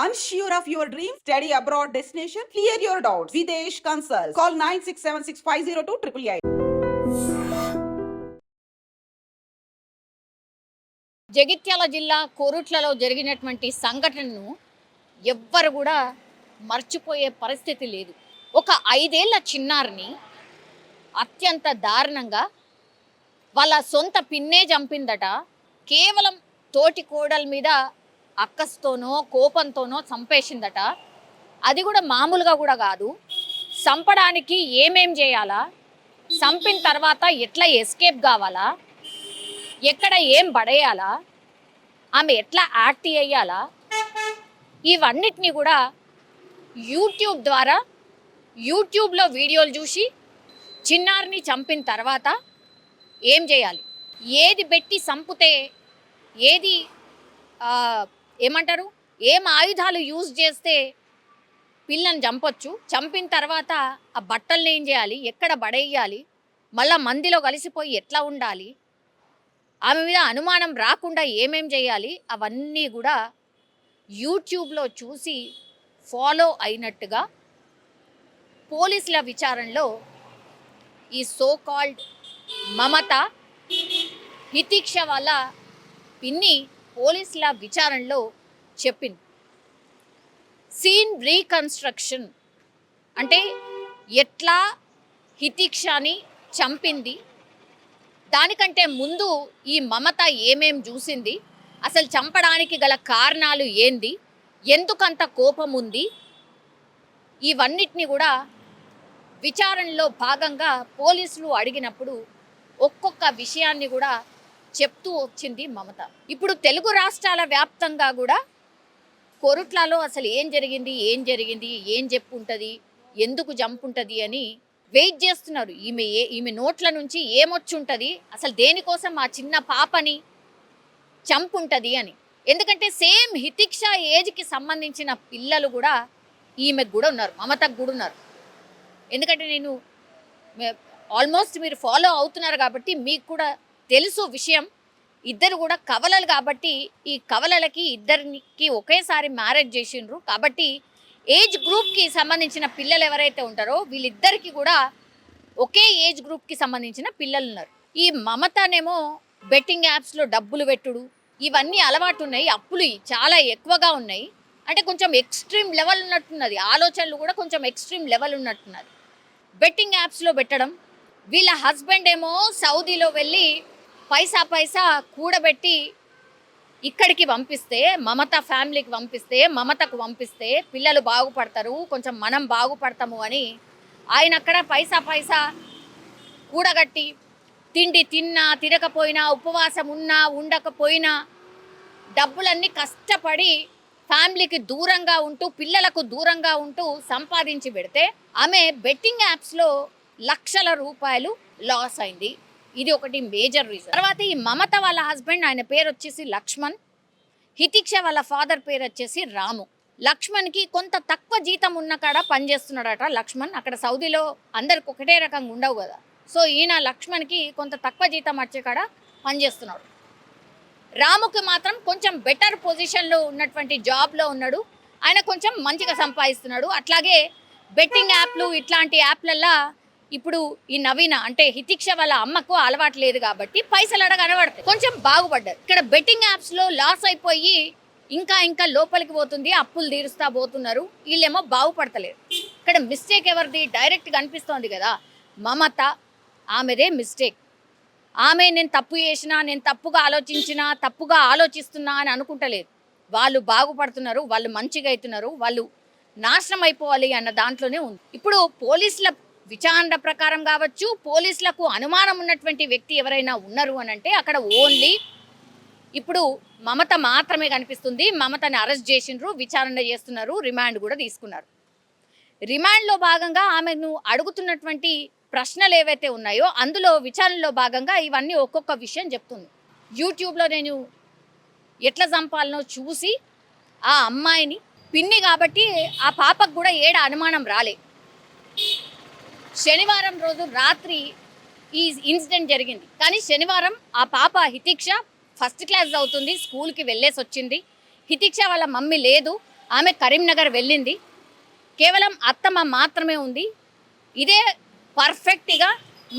Unsure of your dream? Study abroad destination? Clear your doubts. Videsh Consult. Call 9676502888. Jagtial జిల్లా కోరుట్లలో జరిగినటువంటి సంఘటనను ఎవ్వరు కూడా మర్చిపోయే పరిస్థితి లేదు. ఒక 5 ఏళ్ల చిన్నారిని అత్యంత దారుణంగా వాళ్ళ సొంత పిన్నే చంపిందట. కేవలం తోటి కోడల మీద అక్కస్తోనో కోపంతోనో చంపేసిందట. అది కూడా మామూలుగా కూడా కాదు. చంపడానికి ఏమేం చేయాలా, చంపిన తర్వాత ఎట్లా ఎస్కేప్ కావాలా, ఎక్కడ ఏం పడేయాలా, ఆమె ఎట్లా యాక్ట్ చేయాలా, ఇవన్నిటినీ కూడా యూట్యూబ్లో వీడియోలు చూసి చిన్నారిని చంపిన తర్వాత ఏం చేయాలి, ఏది పెట్టి చంపితే ఏది ఏమంటారు, ఏం ఆయుధాలు యూజ్ చేస్తే పిల్లని చంపొచ్చు, చంపిన తర్వాత ఆ బట్టల్ని ఏం చేయాలి, ఎక్కడ పడేయాలి, మళ్ళీ మందిలో కలిసిపోయి ఎట్లా ఉండాలి, ఆమె మీద అనుమానం రాకుండా ఏమేం చేయాలి, అవన్నీ కూడా యూట్యూబ్లో చూసి ఫాలో అయినట్టుగా పోలీసుల విచారణలో ఈ సో కాల్డ్ మమత హితిక్ష వాళ్ళ పిన్ని పోలీసుల విచారణలో చెప్పింది. సీన్ రీకన్స్ట్రక్షన్ అంటే ఎట్లా హితిక్షని చంపింది, దానికంటే ముందు ఈ మమత ఏమేం చూసింది, అసలు చంపడానికి గల కారణాలు ఏంది, ఎందుకంత కోపం ఉంది, ఇవన్నిటిని కూడా విచారణలో భాగంగా పోలీసులు అడిగినప్పుడు ఒక్కొక్క విషయాన్ని కూడా చెప్తూ వచ్చింది మమత. ఇప్పుడు తెలుగు రాష్ట్రాల వ్యాప్తంగా కూడా కొరుట్లలో అసలు ఏం జరిగింది, ఏం చెప్పుంటుంది, ఎందుకు చంపుంటుంది అని వెయిట్ చేస్తున్నారు. ఈమె నోట్ల నుంచి ఏమొచ్చి ఉంటుంది, అసలు దేనికోసం ఆ చిన్న పాపని చంపుంటుంది అని. ఎందుకంటే సేమ్ హితిక్ష ఏజ్కి సంబంధించిన పిల్లలు కూడా ఈమెకు కూడా ఉన్నారు, మమతకు కూడా ఉన్నారు. ఎందుకంటే నేను ఆల్మోస్ట్ మీరు ఫాలో అవుతున్నారు కాబట్టి మీకు కూడా తెలుసు విషయం. ఇద్దరు కూడా కవలలు కాబట్టి ఈ కవలలకి ఇద్దరికి ఒకేసారి మ్యారేజ్ చేసిండ్రు కాబట్టి ఏజ్ గ్రూప్కి సంబంధించిన పిల్లలు ఎవరైతే ఉంటారో వీళ్ళిద్దరికి కూడా ఒకే ఏజ్ గ్రూప్కి సంబంధించిన పిల్లలు ఉన్నారు. ఈ మమతనేమో బెట్టింగ్ యాప్స్లో డబ్బులు పెట్టుడు ఇవన్నీ అలవాటు ఉన్నాయి, అప్పులు చాలా ఎక్కువగా ఉన్నాయి. అంటే కొంచెం ఎక్స్ట్రీమ్ లెవెల్ ఉన్నట్టున్నది, ఆలోచనలు కూడా కొంచెం ఎక్స్ట్రీమ్ లెవెల్ ఉన్నట్టున్నది. బెట్టింగ్ యాప్స్లో పెట్టడం, వీళ్ళ హస్బెండ్ ఏమో సౌదీలో వెళ్ళి పైసా కూడబెట్టి ఇక్కడికి పంపిస్తే, మమత ఫ్యామిలీకి పంపిస్తే, మమతకు పంపిస్తే పిల్లలు బాగుపడతారు, కొంచెం మనం బాగుపడతాము అని ఆయన అక్కడ పైసా కూడగట్టి తిండి తిన్నా తినకపోయినా ఉపవాసం ఉన్నా ఉండకపోయినా డబ్బులన్నీ కష్టపడి ఫ్యామిలీకి దూరంగా ఉంటూ పిల్లలకు దూరంగా ఉంటూ సంపాదించి పెడితే ఆమె బెట్టింగ్ యాప్స్లో లక్షల రూపాయలు లాస్ అయింది. ఇది ఒకటి మేజర్ రీజన్. తర్వాత ఈ మమత వాళ్ళ హస్బెండ్, ఆయన పేరు వచ్చేసి లక్ష్మణ్, హితిక్ష వాళ్ళ ఫాదర్ పేరు వచ్చేసి రాము. లక్ష్మణ్కి కొంత తక్కువ జీతం ఉన్న కాడ పనిచేస్తున్నాడట లక్ష్మణ్. అక్కడ సౌదీలో అందరికి ఒకటే రకంగా ఉండవు కదా, సో ఈయన లక్ష్మణ్కి కొంత తక్కువ జీతం వచ్చే కాడ పనిచేస్తున్నాడు. రాముకి మాత్రం కొంచెం బెటర్ పొజిషన్లో ఉన్నటువంటి జాబ్లో ఉన్నాడు, ఆయన కొంచెం మంచిగా సంపాదిస్తున్నాడు. అట్లాగే బెట్టింగ్ యాప్లు ఇట్లాంటి యాప్లల్లో ఇప్పుడు ఈ నవీన అంటే హితిక్ష వాళ్ళ అమ్మకు అలవాటు లేదు కాబట్టి పైసలు అడగనబడతాయి, కొంచెం బాగుపడ్డారు. ఇక్కడ బెట్టింగ్ యాప్స్లో లాస్ అయిపోయి ఇంకా లోపలికి పోతుంది, అప్పులు తీరుస్తా పోతున్నారు, వీళ్ళేమో బాగుపడతలేరు. ఇక్కడ మిస్టేక్ ఎవరిది డైరెక్ట్గా అనిపిస్తోంది కదా, మమత, ఆమెదే మిస్టేక్. ఆమె నేను తప్పు చేసినా, నేను తప్పుగా ఆలోచించినా, తప్పుగా ఆలోచిస్తున్నా అని అనుకుంటలేదు. వాళ్ళు బాగుపడుతున్నారు, వాళ్ళు మంచిగా అవుతున్నారు, వాళ్ళు నాశనం అయిపోవాలి అన్న దాంట్లోనే ఉంది. ఇప్పుడు పోలీసుల విచారణ ప్రకారం కావచ్చు, పోలీసులకు అనుమానం ఉన్నటువంటి వ్యక్తి ఎవరైనా ఉన్నారు అని అంటే అక్కడ ఓన్లీ ఇప్పుడు మమత మాత్రమే కనిపిస్తుంది. మమతని అరెస్ట్ చేసిండ్రు, విచారణ చేస్తున్నారు, రిమాండ్ కూడా తీసుకున్నారు. రిమాండ్లో భాగంగా ఆమెను అడుగుతున్నటువంటి ప్రశ్నలు ఏవైతే ఉన్నాయో అందులో విచారణలో భాగంగా ఇవన్నీ ఒక్కొక్క విషయం చెప్తుంది. యూట్యూబ్లో నేను ఎట్లా చంపాలనో చూసి ఆ అమ్మాయిని పిన్ని కాబట్టి ఆ పాపకు కూడా ఏడ అనుమానం రాలే. శనివారం రోజు రాత్రి ఈ ఇన్సిడెంట్ జరిగింది, కానీ శనివారం ఆ పాప హితిక్ష ఫస్ట్ క్లాస్ అవుతుంది, స్కూల్కి వెళ్ళేసి వచ్చింది. హితిక్ష వాళ్ళ మమ్మీ లేదు, ఆమె కరీంనగర్ వెళ్ళింది. కేవలం అత్తమ్మ మాత్రమే ఉంది. ఇదే పర్ఫెక్ట్గా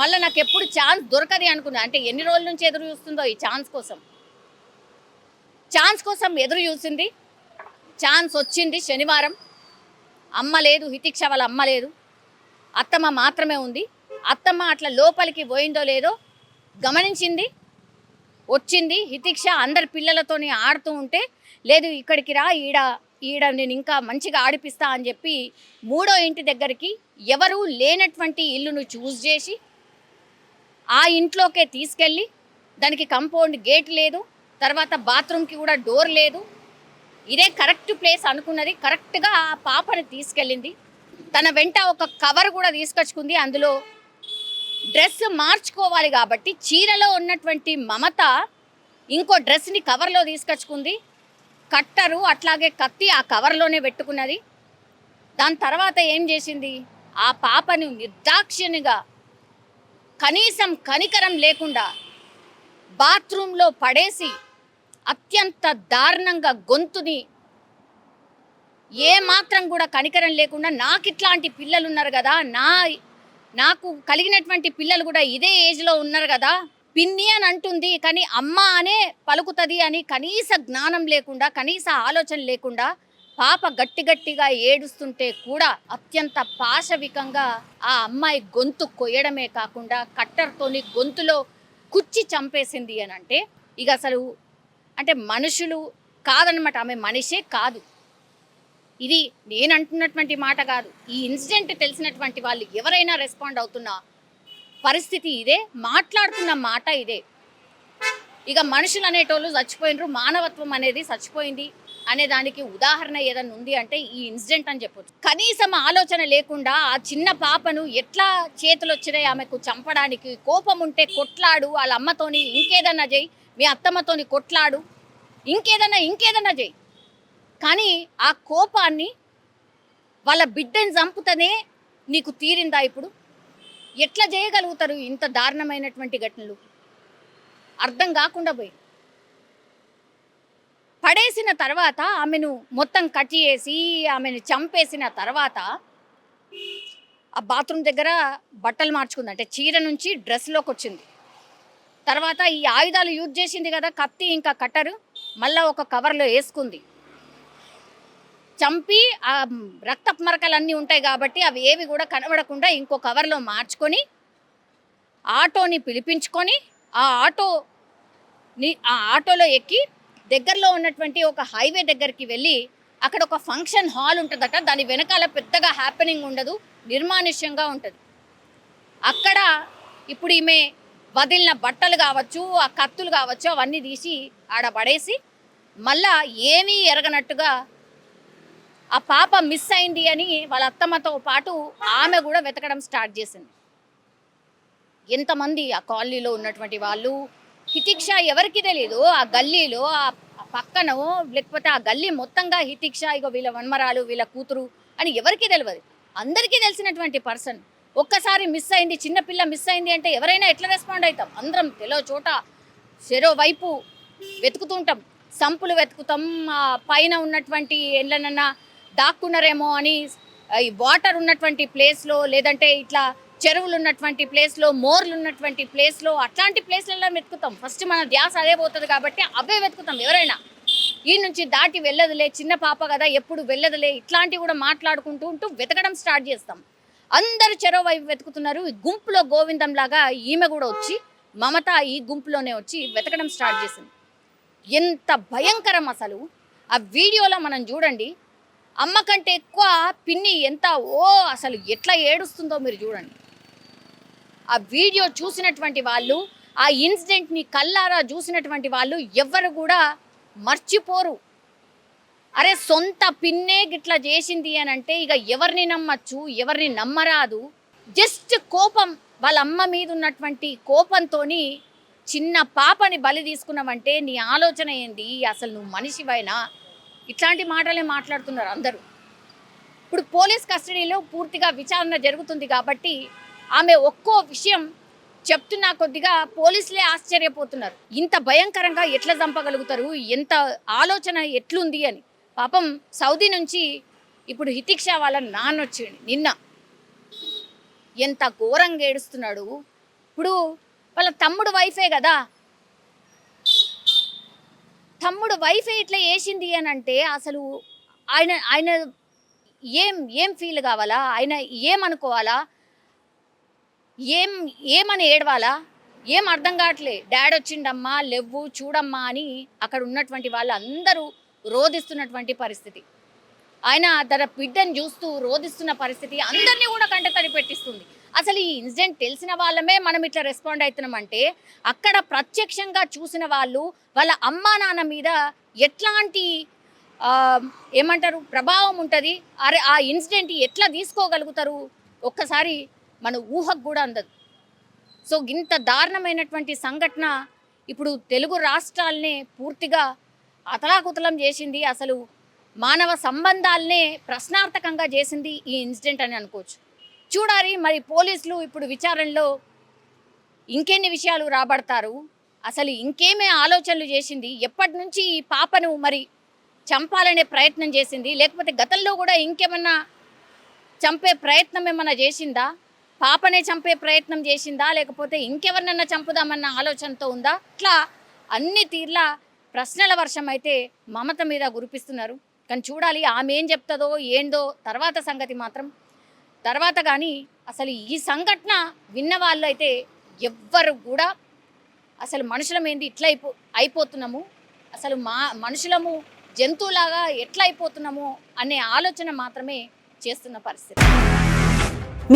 మళ్ళీ నాకు ఎప్పుడు ఛాన్స్ దొరకది అనుకున్నా. అంటే ఎన్ని రోజుల నుంచి ఎదురు చూస్తుందో ఈ ఛాన్స్ కోసం ఎదురు చూసింది. ఛాన్స్ వచ్చింది శనివారం. అమ్మ లేదు, హితిక్ష వాళ్ళ అమ్మ లేదు, అత్తమ్మ మాత్రమే ఉంది. అత్తమ్మ అట్లా లోపలికి పోయిందో లేదో గమనించింది, వచ్చింది. హితిక్ష అందరి పిల్లలతోని ఆడుతూ ఉంటే, లేదు ఇక్కడికి రా, ఈడ నేను ఇంకా మంచిగా ఆడిపిస్తా అని చెప్పి 3వ ఇంటి దగ్గరికి ఎవరూ లేనటువంటి ఇల్లును చూస్ చేసి ఆ ఇంట్లోకే తీసుకెళ్ళి, దానికి కంపౌండ్ గేట్ లేదు, తర్వాత బాత్రూమ్కి కూడా డోర్ లేదు. ఇదే కరెక్ట్ ప్లేస్ అనుకున్నది. కరెక్ట్గా ఆ పాపని తీసుకెళ్ళింది. తన వెంట ఒక కవర్ కూడా తీసుకొచ్చుకుంది. అందులో డ్రెస్ మార్చుకోవాలి కాబట్టి చీరలో ఉన్నటువంటి మమత ఇంకో డ్రెస్ని కవర్లో తీసుకొచ్చుకుంది. కట్టరు అట్లాగే కత్తి ఆ కవర్లోనే పెట్టుకున్నది. దాని తర్వాత ఏం చేసింది, ఆ పాపను నిర్దాక్షిణ్యంగా కనీసం కనికరం లేకుండా బాత్రూంలో పడేసి అత్యంత దారుణంగా గొంతుని ఏమాత్రం కూడా కనికరం లేకుండా, నాకు ఇట్లాంటి పిల్లలు ఉన్నారు కదా, నాకు కలిగినటువంటి పిల్లలు కూడా ఇదే ఏజ్లో ఉన్నారు కదా, పిన్ని అని అంటుంది కానీ అమ్మ అనే పలుకుతుంది అని కనీస జ్ఞానం లేకుండా, కనీస ఆలోచన లేకుండా పాప గట్టిగా ఏడుస్తుంటే కూడా అత్యంత పాశవికంగా ఆ అమ్మాయి గొంతు కొయ్యడమే కాకుండా కట్టర్తోని గొంతులో కుచ్చి చంపేసింది అని అంటే ఇక అసలు అంటే మనుషులు కాదనమాట. ఆమె మనిషే కాదు. ఇది నేను అంటున్నటువంటి మాట కాదు. ఈ ఇన్సిడెంట్ తెలిసినటువంటి వాళ్ళు ఎవరైనా రెస్పాండ్ అవుతున్న పరిస్థితి ఇదే, మాట్లాడుతున్న మాట ఇదే. ఇక మనుషులు అనేటోళ్ళు చచ్చిపోయినరు, మానవత్వం అనేది చచ్చిపోయింది అనే దానికి ఉదాహరణ ఏదైనా ఉంది అంటే ఈ ఇన్సిడెంట్ అని చెప్పొచ్చు. కనీసం ఆలోచన లేకుండా ఆ చిన్న పాపను ఎట్లా చేతులు వచ్చినాయి ఆమెకు చంపడానికి, కోపం ఉంటే కొట్లాడు, వాళ్ళ అమ్మతోని ఇంకేదన్నా చేయి, మీ అత్తమ్మతోని కొట్లాడు, ఇంకేదన్నా చేయి, కానీ ఆ కోపాన్ని వాళ్ళ బిడ్డని చంపుతనే నీకు తీరిందా? ఇప్పుడు ఎట్లా చేయగలుగుతారు ఇంత దారుణమైనటువంటి ఘటనలు? అర్థం కాకుండా పోయి పడేసిన తర్వాత ఆమెను మొత్తం కట్ చేసి ఆమెను చంపేసిన తర్వాత ఆ బాత్రూమ్ దగ్గర బట్టలు మార్చుకుంది. అంటే చీర నుంచి డ్రెస్లోకి వచ్చింది. తర్వాత ఈ ఆయుధాలు యూజ్ చేసింది కదా, కత్తి ఇంకా కట్టరు, మళ్ళీ ఒక కవర్లో వేసుకుంది. చంపి ఆ రక్తపు మరకలన్నీ ఉంటాయి కాబట్టి అవి ఏవి కూడా కనబడకుండా ఇంకో కవర్లో మార్చుకొని ఆటోని పిలిపించుకొని ఆ ఆటోలో ఎక్కి దగ్గరలో ఉన్నటువంటి ఒక హైవే దగ్గరికి వెళ్ళి అక్కడ ఒక ఫంక్షన్ హాల్ ఉంటుందట. దాని వెనకాల పెద్దగా హ్యాపెనింగ్ ఉండదు, నిర్మానుష్యంగా ఉంటుంది. అక్కడ ఇప్పుడు ఈమె వదిలిన బట్టలు కావచ్చు, ఆ కత్తులు కావచ్చు, అవన్నీ తీసి ఆడ పడేసి మళ్ళా ఏమీ ఎరగనట్టుగా ఆ పాప మిస్ అయింది అని వాళ్ళ అత్తమ్మతో పాటు ఆమె కూడా వెతకడం స్టార్ట్ చేసింది. ఎంతమంది ఆ కాలనీలో ఉన్నటువంటి వాళ్ళు, హితిక్ష ఎవరికి తెలియదు, ఆ గల్లీలో ఆ పక్కన లేకపోతే ఆ గల్లీ మొత్తంగా హితిక్ష ఇగో వీళ్ళ వన్మరాలు, వీళ్ళ కూతురు అని ఎవరికి తెలియదు. అందరికీ తెలిసినటువంటి పర్సన్ ఒక్కసారి మిస్ అయింది, చిన్నపిల్ల మిస్ అయింది అంటే ఎవరైనా ఎట్లా రెస్పాండ్ అవుతాం? అందరం తెలో చోట చెరో వైపు వెతుకుతుంటాం, సంపులు వెతుకుతాం, పైన ఉన్నటువంటి ఎట్లనన్నా దాక్కున్నారేమో అని ఈ వాటర్ ఉన్నటువంటి ప్లేస్లో, లేదంటే ఇట్లా చెరువులు ఉన్నటువంటి ప్లేస్లో, మోర్లు ఉన్నటువంటి ప్లేస్లో, అట్లాంటి ప్లేస్లలో వెతుకుతాం. ఫస్ట్ మన ధ్యాస అదే పోతుంది కాబట్టి అవే వెతుకుతాం. ఎవరైనా ఈ నుంచి దాటి వెళ్ళదులే, చిన్న పాప కదా ఎప్పుడు వెళ్ళదులే, ఇట్లాంటివి కూడా మాట్లాడుకుంటూ ఉంటూ వెతకడం స్టార్ట్ చేస్తాం. అందరు చెరో వైపు వెతుకుతున్నారు. ఈ గుంపులో గోవిందంలాగా ఈమె కూడా వచ్చి, మమత ఈ గుంపులోనే వచ్చి వెతకడం స్టార్ట్ చేసింది. ఎంత భయంకరం అసలు! ఆ వీడియోలో మనం చూడండి, అమ్మ కంటే ఎక్కువ పిన్ని ఎంత అసలు ఎట్లా ఏడుస్తుందో మీరు చూడండి. ఆ వీడియో చూసినటువంటి వాళ్ళు, ఆ ఇన్సిడెంట్ని కళ్ళారా చూసినటువంటి వాళ్ళు ఎవ్వరు కూడా మర్చిపోరు. అరే సొంత పిన్నే గిట్లా చేసింది అని అంటే ఇక ఎవరిని నమ్మచ్చు, ఎవరిని నమ్మరాదు. జస్ట్ కోపం, వాళ్ళ అమ్మ మీద ఉన్నటువంటి కోపంతో చిన్న పాపని బలి తీసుకున్నావంటే నీ ఆలోచన ఏంది? అసలు నువ్వు మనిషివైనా? ఇట్లాంటి మాటలే మాట్లాడుతున్నారు అందరూ. ఇప్పుడు పోలీస్ కస్టడీలో పూర్తిగా విచారణ జరుగుతుంది కాబట్టి ఆమె ఒక్కో విషయం చెప్తున్నా కొద్దిగా పోలీసులే ఆశ్చర్యపోతున్నారు. ఇంత భయంకరంగా ఎట్లా చంపగలుగుతారు, ఎంత ఆలోచన ఎట్లుంది అని. పాపం సౌదీ నుంచి ఇప్పుడు హితిక్ష వాళ్ళ నాన్న వచ్చిండు నిన్న. ఎంత ఘోరంగా ఏడుస్తున్నాడు. ఇప్పుడు వాళ్ళ తమ్ముడు వైఫే కదా, తమ్ముడు వైఫే ఇట్లా వేసింది అని అంటే అసలు ఆయన ఆయన ఏం ఫీల్ కావాలా, ఆయన ఏమనుకోవాలా, ఏమని ఏడవాలా, ఏం అర్థం కావట్లే. డాడ్ వచ్చిండమ్మా లేవు చూడమ్మా అని అక్కడ ఉన్నటువంటి వాళ్ళందరూ రోధిస్తున్నటువంటి పరిస్థితి. ఆయన తన బిడ్డను చూస్తూ రోధిస్తున్న పరిస్థితి అందరినీ కూడా కంటతడి పెట్టిస్తుంది. అసలు ఈ ఇన్సిడెంట్ తెలిసిన వాళ్ళమే మనం ఇట్లా రెస్పాండ్ అవుతున్నామంటే అక్కడ ప్రత్యక్షంగా చూసిన వాళ్ళు వాళ్ళ అమ్మా నాన్న మీద ఎట్లాంటి ఏమంటారు ప్రభావం ఉంటుంది, అరే ఆ ఇన్సిడెంట్ ఎట్లా తీసుకోగలుగుతారు ఒక్కసారి మన ఊహకు కూడా అందదు. సో ఇంత దారుణమైనటువంటి సంఘటన ఇప్పుడు తెలుగు రాష్ట్రాలనే పూర్తిగా అతలాకుతలం చేసింది. అసలు మానవ సంబంధాలనే ప్రశ్నార్థకంగా చేసింది ఈ ఇన్సిడెంట్ అని అనుకోవచ్చు. చూడాలి మరి పోలీసులు ఇప్పుడు విచారణలో ఇంకెన్ని విషయాలు రాబడతారు, అసలు ఇంకేమే ఆలోచనలు చేసింది, ఎప్పటి నుంచి ఈ పాపను మరి చంపాలనే ప్రయత్నం చేసింది, లేకపోతే గతంలో కూడా ఇంకేమన్నా చంపే ప్రయత్నం ఏమన్నా చేసిందా, పాపనే చంపే ప్రయత్నం చేసిందా, లేకపోతే ఇంకెవరినన్నా చంపుదామన్న ఆలోచనతో ఉందా, ఇట్లా అన్ని తీర్ల ప్రశ్నల వర్షం అయితే మమత మీద కురిపిస్తున్నారు. కానీ చూడాలి ఆమె ఏం చెప్తుందో ఏందో తర్వాత సంగతి మాత్రం తర్వాత. కానీ అసలు ఈ సంఘటన విన్న వాళ్ళు అయితే ఎవ్వరు కూడా అసలు మనుషులమేంది ఇట్లా అయిపోతున్నాము, అసలు మనుషులము జంతువులాగా ఎట్లా అయిపోతున్నాము అనే ఆలోచన మాత్రమే చేస్తున్న పరిస్థితి.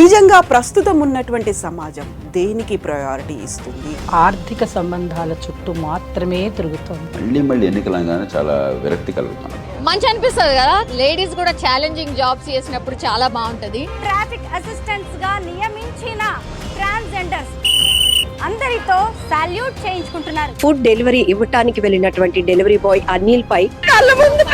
నిజంగా ప్రస్తుతం ఉన్నటువంటి సమాజం దేనికి ప్రయారిటీ ఇస్తుంది? ఆర్థిక సంబంధాల చుట్టూ మాత్రమే తిరుగుతుంది. మళ్ళీ ఎన్నికలంగానే చాలా విరక్తి కలుగుతాను. మంచి అనిపిస్తుంది కదా, లేడీస్ కూడా ఛాలెంజింగ్ జాబ్స్ చేసినప్పుడు చాలా బాగుంటది. ట్రాఫిక్ అసిస్టెంట్స్ గా నియమించిన ట్రాన్స్జెండర్స్ అందరితో సాల్యూట్ చేయించుకుంటున్నారు. ఫుడ్ డెలివరీ ఇవ్వటానికి వెళ్ళినటువంటి డెలివరీ బాయ్ అనిల్ పై కళ్ళ ముందు